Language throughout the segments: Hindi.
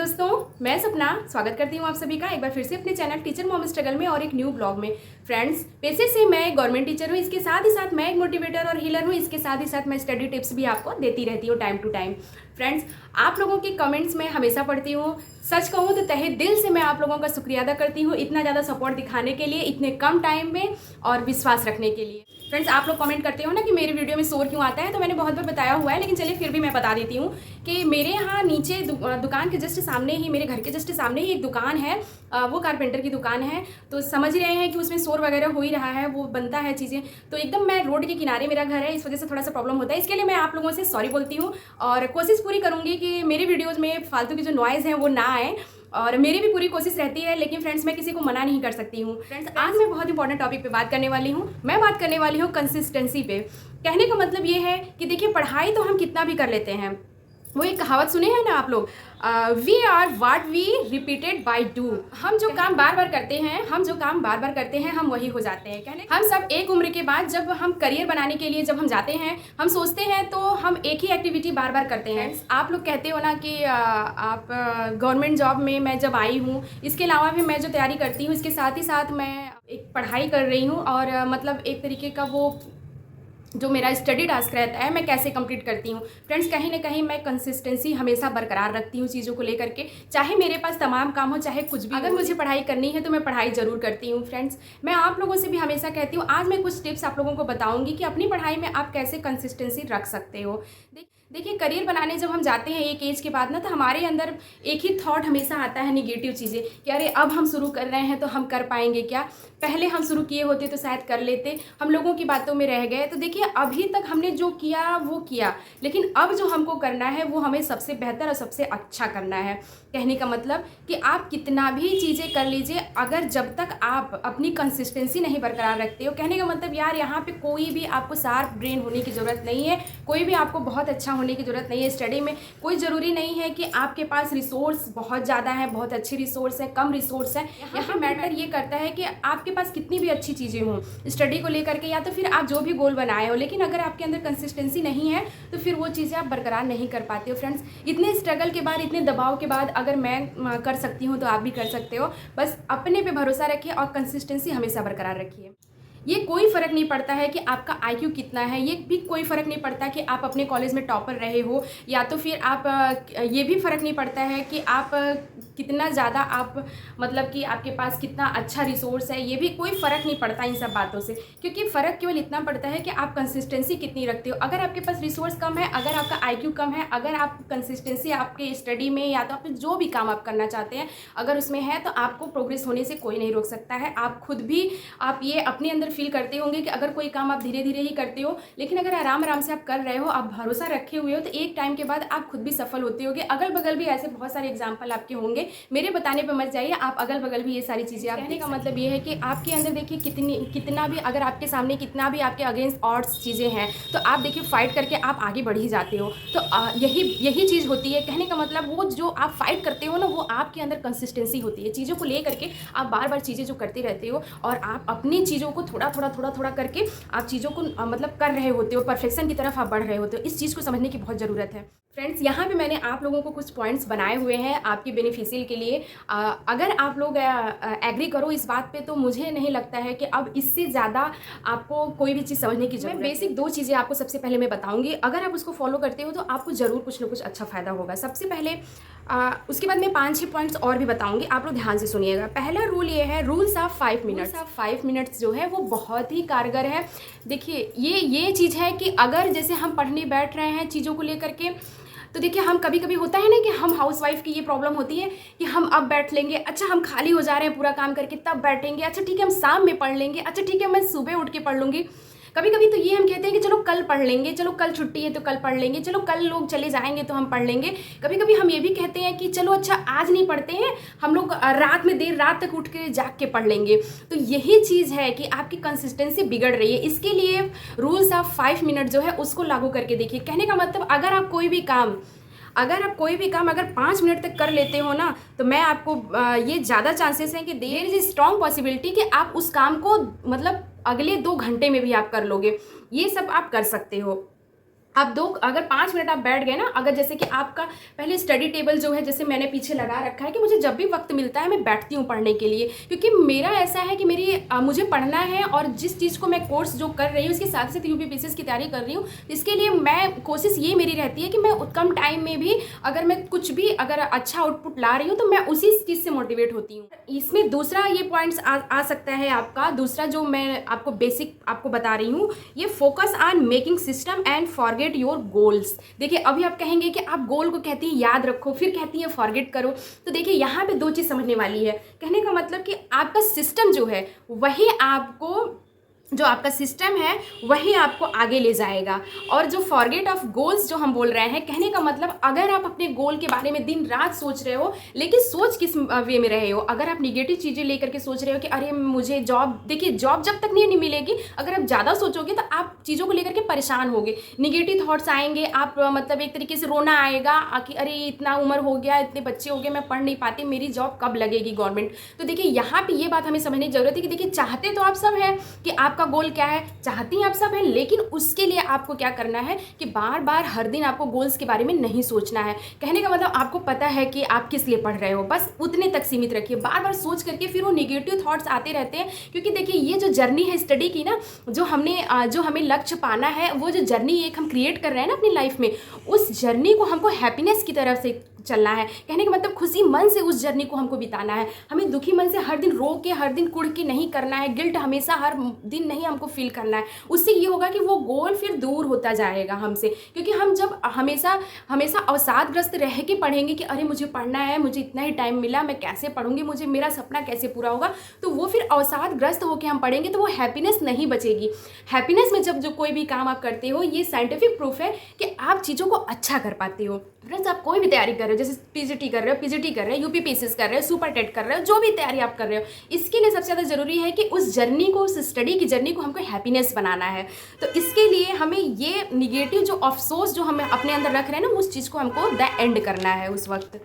दोस्तों, मैं सपना स्वागत करती हूँ आप सभी का एक बार फिर से अपने चैनल टीचर मॉम स्ट्रगल में और एक न्यू ब्लॉग में। फ्रेंड्स, पेशे से मैं एक गवर्नमेंट टीचर हूँ, इसके साथ ही साथ मैं एक मोटिवेटर और हीलर हूँ। इसके साथ ही साथ मैं स्टडी टिप्स भी आपको देती रहती हूँ टाइम टू टाइम। फ्रेंड्स, आप लोगों के कमेंट्स मैं हमेशा पढ़ती हूँ। सच कहूँ तो तहे दिल से मैं आप लोगों का शुक्रिया अदा करती हूँ इतना ज़्यादा सपोर्ट दिखाने के लिए, इतने कम टाइम में और विश्वास रखने के लिए। फ्रेंड्स, आप लोग कमेंट करते हो ना कि मेरे वीडियो में शोर क्यों आता है, तो मैंने बहुत बार बताया हुआ है, लेकिन चलिए फिर भी मैं बता देती हूँ कि मेरे यहाँ नीचे दुकान के जस्ट सामने ही, मेरे घर के जस्ट सामने ही एक दुकान है। वो कारपेंटर की दुकान है, तो समझ ही रहे हैं कि उसमें शोर वगैरह हो ही रहा है, वो बनता है चीज़ें। तो एकदम मैं रोड के किनारे मेरा घर है, इस वजह से थोड़ा सा प्रॉब्लम होता है। इसके लिए मैं आप लोगों से सॉरी बोलती हूँ और कोशिश पूरी करूँगी कि मेरे वीडियोज़ में फालतू की जो नॉइज़ है वो ना आए, और मेरी भी पूरी कोशिश रहती है। लेकिन फ्रेंड्स, मैं किसी को मना नहीं कर सकती हूूँ। फ्रेंड्स, आज मैं बहुत इंपॉर्टेंट टॉपिक पे बात करने वाली हूँ। मैं बात करने वाली हूँ कंसिस्टेंसी पे। कहने का मतलब ये है कि देखिए, पढ़ाई तो हम कितना भी कर लेते हैं। वो एक कहावत सुने हैं ना आप लोग, we are what we repeated by do. हम जो काम बार बार करते हैं हम वही हो जाते हैं। कहने हम सब एक उम्र के बाद जब हम करियर बनाने के लिए जब हम जाते हैं, हम सोचते हैं तो हम एक ही एक्टिविटी बार बार करते हैं। आप लोग कहते हो ना कि आप गवर्नमेंट जॉब में मैं जब आई हूँ, इसके अलावा भी मैं जो तैयारी करती हूँ, इसके साथ ही साथ मैं एक पढ़ाई कर रही हूँ, और मतलब एक तरीके का वो जो मेरा स्टडी टास्क रहता है मैं कैसे कंप्लीट करती हूँ। फ्रेंड्स, कहीं ना कहीं मैं कंसिस्टेंसी हमेशा बरकरार रखती हूँ चीज़ों को लेकर के, चाहे मेरे पास तमाम काम हो, चाहे कुछ भी। अगर मुझे पढ़ाई करनी है तो मैं पढ़ाई ज़रूर करती हूँ। फ्रेंड्स, मैं आप लोगों से भी हमेशा कहती हूँ, आज मैं कुछ टिप्स आप लोगों को बताऊँगी कि अपनी पढ़ाई में आप कैसे कंसिस्टेंसी रख सकते हो। देखिए, करियर बनाने जब हम जाते हैं एक एज के बाद ना, तो हमारे अंदर एक ही थॉट हमेशा आता है, निगेटिव चीज़ें, कि अरे अब हम शुरू कर रहे हैं तो हम कर पाएंगे क्या, पहले हम शुरू किए होते तो शायद कर लेते, हम लोगों की बातों में रह गए। तो देखिए, अभी तक हमने जो किया वो किया, लेकिन अब जो हमको करना है वो हमें सबसे बेहतर और सबसे अच्छा करना है। कहने का मतलब कि आप कितना भी चीज़ें कर लीजिए, अगर जब तक आप अपनी कंसिस्टेंसी नहीं बरकरार रखते हो, कहने का मतलब यार, यहाँ पे कोई भी आपको शार्प ब्रेन होने की ज़रूरत नहीं है, कोई भी आपको बहुत अच्छा होने की ज़रूरत नहीं है। स्टडी में कोई ज़रूरी नहीं है कि आपके पास रिसोर्स बहुत ज़्यादा है, बहुत अच्छी रिसोर्स है, कम रिसोर्स है। यहाँ मैटर ये करता है कि आपके पास कितनी भी अच्छी चीज़ें हों स्टडी को लेकर के, या तो फिर आप जो भी गोल बनाए हो, लेकिन अगर आपके अंदर कंसिस्टेंसी नहीं है तो फिर वो चीज़ें आप बरकरार नहीं कर पाते हो। फ्रेंड्स, इतने स्ट्रगल के बाद, इतने दबाव के बाद अगर मैं कर सकती हूँ तो आप भी कर सकते हो। बस अपने पे भरोसा रखिए और कंसिस्टेंसी हमेशा बरकरार रखिए। ये कोई फ़र्क नहीं पड़ता है कि आपका आईक्यू कितना है, ये भी कोई फ़र्क नहीं पड़ता कि आप अपने कॉलेज में टॉपर रहे हो, या तो फिर आप ये भी फ़र्क नहीं पड़ता है कि आप कितना ज़्यादा आप मतलब कि आपके पास कितना अच्छा रिसोर्स है। ये भी कोई फ़र्क नहीं पड़ता इन सब बातों से, क्योंकि फ़र्क केवल इतना पड़ता है कि आप कंसिस्टेंसी कितनी रखते हो। अगर आपके पास रिसोर्स कम है, अगर आपका आईक्यू कम है, अगर आप कंसिस्टेंसी आपके स्टडी में या तो आप जो भी काम आप करना चाहते हैं अगर उसमें है, तो आपको प्रोग्रेस होने से कोई नहीं रोक सकता है। आप खुद भी आप ये अपने अंदर फील करते होंगे कि अगर कोई काम आप धीरे धीरे ही करते हो, लेकिन अगर आराम आराम से आप कर रहे हो, आप भरोसा रखे हुए हो, तो एक टाइम के बाद आप खुद भी सफल होते होगे। अगल बगल भी ऐसे बहुत सारे एग्जाम्पल आपके होंगे, मेरे बताने पर मत जाइए, आप अगल बगल भी ये सारी चीज़ें आप। कहने का मतलब ये है कि आपके अंदर देखिए कितना भी, अगर आपके सामने कितना भी आपके अगेंस्ट ऑड्स चीज़ें हैं, तो आप देखिए फाइट करके आप आगे बढ़ ही जाते हो। तो यही चीज़ होती है। कहने का मतलब वो जो आप फाइट करते हो ना, वो आपके अंदर कंसिस्टेंसी होती है। चीज़ों को ले करके आप बार बार चीज़ें जो करते रहते हो, और आप अपनी चीज़ों को थोड़ा थोड़ा करके आप चीज़ों को मतलब कर रहे होते हो, परफेक्शन की तरफ आप बढ़ रहे होते हो। इस चीज़ को समझने की बहुत ज़रूरत है। फ्रेंड्स, यहाँ पे मैंने आप लोगों को कुछ पॉइंट्स बनाए हुए हैं आपके बेनिफिशियल के लिए। अगर आप लोग एग्री करो इस बात पे, तो मुझे नहीं लगता है कि अब इससे ज़्यादा आपको कोई भी चीज़ समझने की ज़रूरत है। बेसिक 2 चीज़ें आपको सबसे पहले मैं बताऊँगी, अगर आप उसको फॉलो करते हो तो आपको ज़रूर कुछ ना कुछ अच्छा फ़ायदा होगा। सबसे पहले उसके बाद मैं 5-6 पॉइंट्स और भी बताऊँगी, आप लोग ध्यान से सुनिएगा। पहला रूल ये है, रूल्स ऑफ 5 मिनट्स। 5 मिनट्स जो है वो बहुत ही कारगर है। देखिए, ये चीज़ है कि अगर जैसे हम पढ़ने बैठ रहे हैं चीज़ों को लेकर के, तो देखिए, हम कभी कभी होता है ना कि हम हाउसवाइफ की ये प्रॉब्लम होती है कि हम अब बैठ लेंगे, अच्छा हम खाली हो जा रहे हैं पूरा काम करके, तब बैठेंगे, अच्छा ठीक है हम शाम में पढ़ लेंगे, अच्छा ठीक है मैं सुबह उठ के पढ़ लूँगी। कभी कभी तो ये हम कहते हैं कि चलो कल पढ़ लेंगे, चलो कल छुट्टी है तो कल पढ़ लेंगे, चलो कल लोग चले जाएंगे तो हम पढ़ लेंगे। कभी कभी हम ये भी कहते हैं कि चलो अच्छा आज नहीं पढ़ते हैं, हम लोग रात में देर रात तक उठ के जाग के पढ़ लेंगे। तो यही चीज़ है कि आपकी कंसिस्टेंसी बिगड़ रही है। इसके लिए रूल्स ऑफ 5 मिनट जो है उसको लागू करके देखिए। कहने का मतलब, अगर आप कोई भी काम अगर 5 मिनट तक कर लेते हो ना, तो मैं आपको ये ज़्यादा चांसेस हैं कि there is a strong possibility कि आप उस काम को मतलब अगले 2 घंटे में भी आप कर लोगे। ये सब आप कर सकते हो। आप अगर 5 मिनट आप बैठ गए ना, अगर जैसे कि आपका पहले स्टडी टेबल जो है जैसे मैंने पीछे लगा रखा है कि मुझे जब भी वक्त मिलता है मैं बैठती हूँ पढ़ने के लिए, क्योंकि मेरा ऐसा है कि मुझे पढ़ना है और जिस चीज़ को मैं कोर्स जो कर रही हूँ उसके साथ साथ यूपीपीसीएस की तैयारी कर रही हूँ, इसके लिए मैं कोशिश ये मेरी रहती है कि मैं कम टाइम में भी अगर मैं कुछ भी अगर अच्छा आउटपुट ला रही हूँ तो मैं उसी चीज़ से मोटिवेट होती हूँ। इसमें दूसरा ये पॉइंट्स आ सकता है आपका, दूसरा जो मैं आपको बेसिक आपको बता रही हूँ, ये focus on making system and forget your goals. देखिए अभी आप कहेंगे कि आप गोल को कहती हैं याद रखो, फिर कहती हैं फॉरगेट करो, तो देखिए यहाँ पे 2 चीज़ समझने वाली है। कहने का मतलब कि आपका सिस्टम जो है वही आपको, जो आपका सिस्टम है वही आपको आगे ले जाएगा। और जो फॉरगेट ऑफ गोल्स जो हम बोल रहे हैं, कहने का मतलब अगर आप अपने गोल के बारे में दिन रात सोच रहे हो, लेकिन सोच किस वे में रहे हो, अगर आप निगेटिव चीज़ें लेकर के सोच रहे हो कि अरे मुझे जॉब, देखिए जॉब जब तक नहीं मिलेगी, अगर आप ज़्यादा सोचोगे तो आप चीज़ों को लेकर के परेशान होगे, निगेटिव थॉट्स आएंगे, आप मतलब एक तरीके से रोना आएगा कि अरे इतना उम्र हो गया, इतने बच्चे हो गए, मैं पढ़ नहीं पाती, मेरी जॉब कब लगेगी गवर्नमेंट। तो देखिए यहाँ पर ये बात हमें समझने की जरूरत है कि देखिए चाहते तो आप सब हैं कि आपका गोल क्या है, चाहती हैं आप सब हैं, लेकिन उसके लिए आपको क्या करना है कि बार बार हर दिन आपको गोल्स के बारे में नहीं सोचना है। कहने का मतलब आपको पता है कि आप किस लिए पढ़ रहे हो, बस उतने तक सीमित रखिए। बार बार सोच करके फिर वो नेगेटिव थॉट्स आते रहते हैं, क्योंकि देखिए ये जो जर्नी है स्टडी की ना, जो हमें लक्ष्य पाना है, वो जो जर्नी एक हम क्रिएट कर रहे हैं ना अपनी लाइफ में, उस जर्नी को हमको हैप्पीनेस की तरफ से चलना है। कहने का मतलब खुशी मन से उस जर्नी को हमको बिताना है। हमें दुखी मन से हर दिन रो के, हर दिन कुढ़ के नहीं करना है, गिल्ट हमेशा हर दिन नहीं हमको फील करना है। उससे ये होगा कि वो गोल फिर दूर होता जाएगा हमसे, क्योंकि हम जब हमेशा अवसादग्रस्त रह के पढ़ेंगे कि अरे मुझे पढ़ना है, मुझे इतना ही टाइम मिला, मैं कैसे पढ़ूंगी, मुझे मेरा सपना कैसे पूरा होगा, तो वो फिर अवसादग्रस्त होकर हम पढ़ेंगे तो वो हैप्पीनेस नहीं बचेगी। हैप्पीनेस में जब जो कोई भी काम आप करते हो, ये साइंटिफिक प्रूफ है कि आप चीज़ों को अच्छा कर पाते हो। फ्रेंड्स, आप कोई भी तैयारी कर रहे हो, जैसे पीजीटी कर रहे हो, यूपीपीसीएस कर रहे हो, सुपर टेट कर रहे हो, जो भी तैयारी आप कर रहे हो, इसके लिए सबसे ज़्यादा ज़रूरी है कि उस जर्नी को, उस स्टडी की जर्नी को हमको हैप्पीनेस बनाना है। तो इसके लिए हमें ये निगेटिव जो अफसोस जो हमें अपने अंदर रख रहे हैं ना, उस चीज़ को हमको द एंड करना है उस वक्त।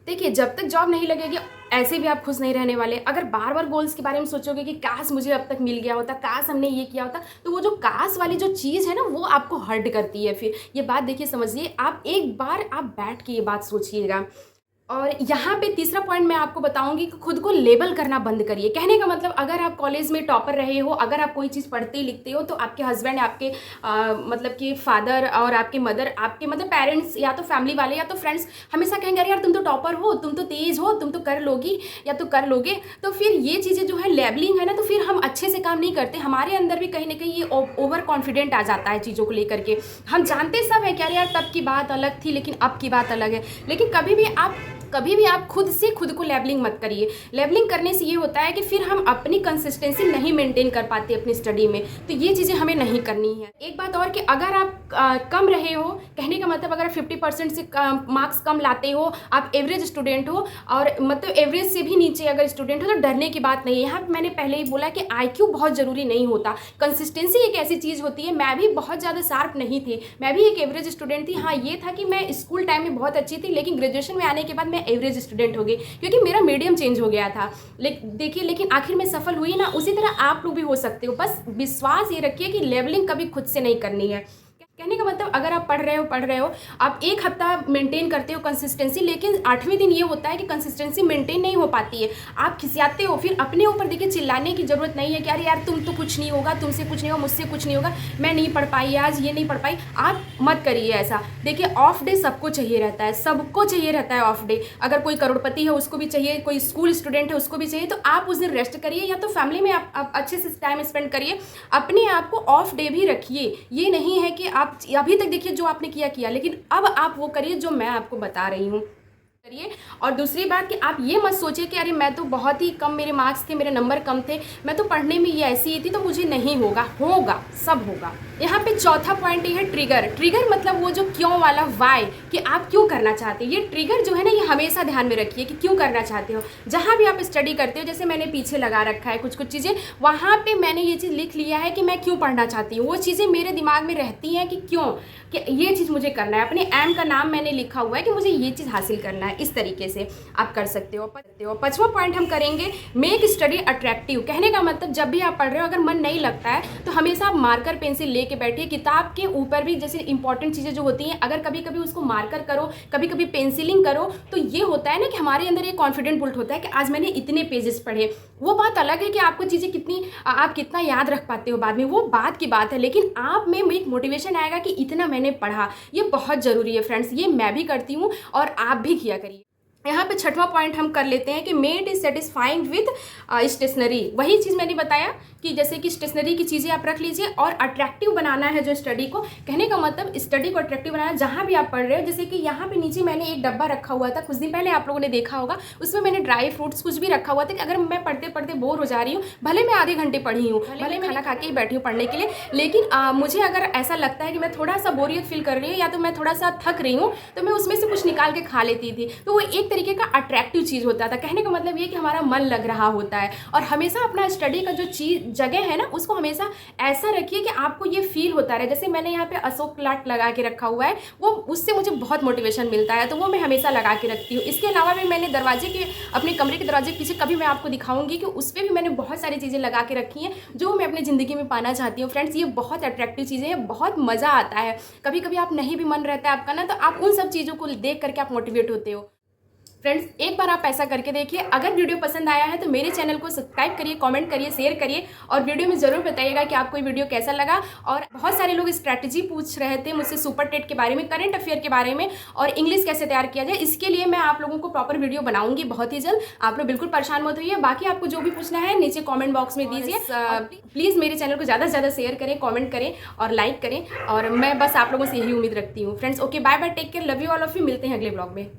देखिए जब तक जॉब नहीं लगेगी ऐसे भी आप खुश नहीं रहने वाले। अगर बार बार गोल्स के बारे में सोचोगे कि काश मुझे अब तक मिल गया होता, काश हमने ये किया होता, तो वो जो काश वाली जो चीज़ है ना, वो आपको हर्ट करती है। फिर ये बात देखिए, समझिए, आप एक बार आप बैठ के ये बात सोचिएगा। और यहाँ पे तीसरा पॉइंट मैं आपको बताऊंगी कि खुद को लेबल करना बंद करिए। कहने का मतलब अगर आप कॉलेज में टॉपर रहे हो, अगर आप कोई चीज़ पढ़ते लिखते हो, तो आपके हस्बैंड, आपके मतलब कि फादर और आपके मदर, आपके मतलब पेरेंट्स या तो फैमिली वाले या तो फ्रेंड्स हमेशा कहेंगे अरे यार तुम तो टॉपर हो, तुम तो तेज़ हो, तुम तो कर लोगी या तो कर लोगे। तो फिर ये चीज़ें जो है लेबलिंग है ना, तो फिर हम अच्छे से काम नहीं करते। हमारे अंदर भी कहीं ना कहीं ये ओवर कॉन्फिडेंट आ जाता है चीज़ों को लेकर के। हम जानते सब है कि अरे यार तब की बात अलग थी, लेकिन अब की बात अलग है। लेकिन कभी भी आप खुद से खुद को लेबलिंग मत करिए। लेबलिंग करने से ये होता है कि फिर हम अपनी कंसिस्टेंसी नहीं मेंटेन कर पाते अपनी स्टडी में, तो ये चीज़ें हमें नहीं करनी है। एक बात और कि अगर आप कम रहे हो, कहने का मतलब अगर 50% से मार्क्स कम लाते हो, आप एवरेज स्टूडेंट हो, और मतलब एवरेज से भी नीचे अगर स्टूडेंट हो, तो डरने की बात नहीं है। यहाँ मैंने पहले ही बोला कि IQ बहुत ज़रूरी नहीं होता, कंसिस्टेंसी एक ऐसी चीज़ होती है। मैं भी बहुत ज़्यादा शार्प नहीं थी, मैं भी एक एवरेज स्टूडेंट थी। हाँ, ये था कि मैं स्कूल टाइम में बहुत अच्छी थी, लेकिन ग्रेजुएशन में आने के बाद मैं एवरेज स्टूडेंट हो गई, क्योंकि मेरा मीडियम चेंज हो गया था। लेकिन आखिर में सफल हुई ना। उसी तरह आप लोग भी हो सकते हो। बस विश्वास ये रखिए कि लेवलिंग कभी खुद से नहीं करनी है। कहने का मतलब अगर आप पढ़ रहे हो, आप एक हफ्ता मेंटेन करते हो कंसिस्टेंसी, लेकिन 8वें दिन ये होता है कि कंसिस्टेंसी मेंटेन नहीं हो पाती है, आप खिसियाते हो। फिर अपने ऊपर देखिए चिल्लाने की ज़रूरत नहीं है कि अरे यार तुम तो कुछ नहीं होगा, तुमसे कुछ नहीं होगा, मुझसे कुछ नहीं होगा, मैं नहीं पढ़ पाई आज, ये नहीं पढ़ पाई। आप मत करिए ऐसा। देखिए ऑफ डे सबको चाहिए रहता है, सबको चाहिए रहता है ऑफ डे। अगर कोई करोड़पति है उसको भी चाहिए, कोई स्कूल स्टूडेंट है उसको भी चाहिए। तो आप उस दिन रेस्ट करिए, या तो फैमिली में आप अच्छे से टाइम स्पेंड करिए, अपने आप को ऑफ डे भी रखिए। ये नहीं है कि आप अभी तक देखिए जो आपने किया, लेकिन अब आप वो करिए जो मैं आपको बता रही हूँ, करिए। और दूसरी बात कि आप ये मत सोचिए कि अरे मैं तो बहुत ही कम मेरे मार्क्स थे, मेरे नंबर कम थे, मैं तो पढ़ने में ये ऐसी ही थी, तो मुझे नहीं होगा। सब होगा। यहाँ पे चौथा पॉइंट ये है ट्रिगर मतलब वो जो क्यों वाला वाई, कि आप क्यों करना चाहते हो। ये ट्रिगर जो है ना, ये हमेशा ध्यान में रखिए कि क्यों करना चाहते हो। जहाँ भी आप स्टडी करते हो, जैसे मैंने पीछे लगा रखा है कुछ चीज़ें, वहाँ पे मैंने ये चीज़ लिख लिया है कि मैं क्यों पढ़ना चाहती हूँ। वो चीज़ें मेरे दिमाग में रहती हैं कि क्यों, कि ये चीज़ मुझे करना है। अपने एम का नाम मैंने लिखा हुआ है कि मुझे ये चीज़ हासिल करना है। है। इस तरीके से आप कर सकते हो। 5वां पॉइंट हम करेंगे मेक स्टडी अट्रैक्टिव। कहने का मतलब जब भी आप पढ़ रहे हो अगर मन नहीं लगता है तो हमेशा आप मार्कर पेंसिल लेके बैठिए। किताब के ऊपर भी जैसे इंपॉर्टेंट चीज़ें जो होती हैं अगर कभी कभी उसको मार्कर करो, कभी कभी पेंसिलिंग करो, तो ये होता है ना कि हमारे अंदर एक कॉन्फिडेंट बुल्ट होता है कि आज मैंने इतने पेजेस पढ़े। वो बात अलग है कि आपको चीज़ें आप कितना याद रख पाते हो बाद में, वो बात की बात है, लेकिन आप में एक मोटिवेशन आएगा कि इतना मैंने पढ़ा। ये बहुत ज़रूरी है फ्रेंड्स, ये मैं भी करती हूँ और आप भी किया करिए। यहाँ पे 6वां पॉइंट हम कर लेते हैं कि maid is satisfying with stationery. वही चीज़ मैंने बताया कि जैसे कि स्टेशनरी की चीज़ें आप रख लीजिए और अट्रैक्टिव बनाना है जो स्टडी को। कहने का मतलब स्टडी को अट्रैक्टिव बनाना जहाँ भी आप पढ़ रहे हो। जैसे कि यहाँ पे नीचे मैंने एक डब्बा रखा हुआ था, कुछ दिन पहले आप लोगों ने देखा होगा, उसमें मैंने ड्राई फ्रूट्स कुछ भी रखा हुआ था कि अगर मैं पढ़ते पढ़ते बोर हो जा रही हूँ, भले मैं आधे घंटे पढ़ी हूँ, भले मैं खाना खा के ही बैठी हूँ पढ़ने के लिए, लेकिन मुझे अगर ऐसा लगता है कि मैं थोड़ा सा बोरियत फील कर रही हूँ या तो मैं थोड़ा सा थक रही हूँ, तो मैं उसमें से कुछ निकाल के खा लेती थी। तो वो एक तरीके का अट्रैक्टिव चीज़ होता था। कहने का मतलब ये कि हमारा मन लग रहा होता है। और हमेशा अपना स्टडी का जो चीज़ जगह है ना उसको हमेशा ऐसा रखिए कि आपको ये फील होता रहे। जैसे मैंने यहाँ पे अशोक लाट लगा के रखा हुआ है, वो उससे मुझे बहुत मोटिवेशन मिलता है, तो वो मैं हमेशा लगा के रखती हूँ। इसके अलावा भी मैंने अपने कमरे के दरवाजे के पीछे कभी मैं आपको दिखाऊंगी कि उस पर भी मैंने बहुत सारी चीज़ें लगा के रखी हैं जो मैं अपनी ज़िंदगी में पाना चाहती हूँ। फ्रेंड्स ये बहुत अट्रैक्टिव चीज़ें हैं, बहुत मज़ा आता है। कभी कभी आप नहीं भी मन रहता है आपका ना, तो आप उन सब चीज़ों को देख करके आप मोटिवेट होते हो। फ्रेंड्स एक बार आप ऐसा करके देखिए। अगर वीडियो पसंद आया है तो मेरे चैनल को सब्सक्राइब करिए, कमेंट करिए, शेयर करिए और वीडियो में ज़रूर बताइएगा कि आपको ये वीडियो कैसा लगा। और बहुत सारे लोग स्ट्रैटेजी पूछ रहे थे मुझसे सुपर टेट के बारे में, करंट अफेयर के बारे में और इंग्लिश कैसे तैयार किया जाए। इसके लिए मैं आप लोगों को प्रॉपर वीडियो बनाऊंगी बहुत ही जल्द। आप लोग बिल्कुल परेशान मत होइए। बाकी आपको जो भी पूछना है नीचे कॉमेंट बॉक्स में दीजिए। प्लीज़ मेरे चैनल को ज़्यादा से ज़्यादा शेयर करें, कॉमेंट करें और लाइक करें। और मैं बस आप लोगों से यही उम्मीद रखती हूँ। Friends okay, bye bye, take care, love you all of you. मिलते हैं अगले ब्लॉग में।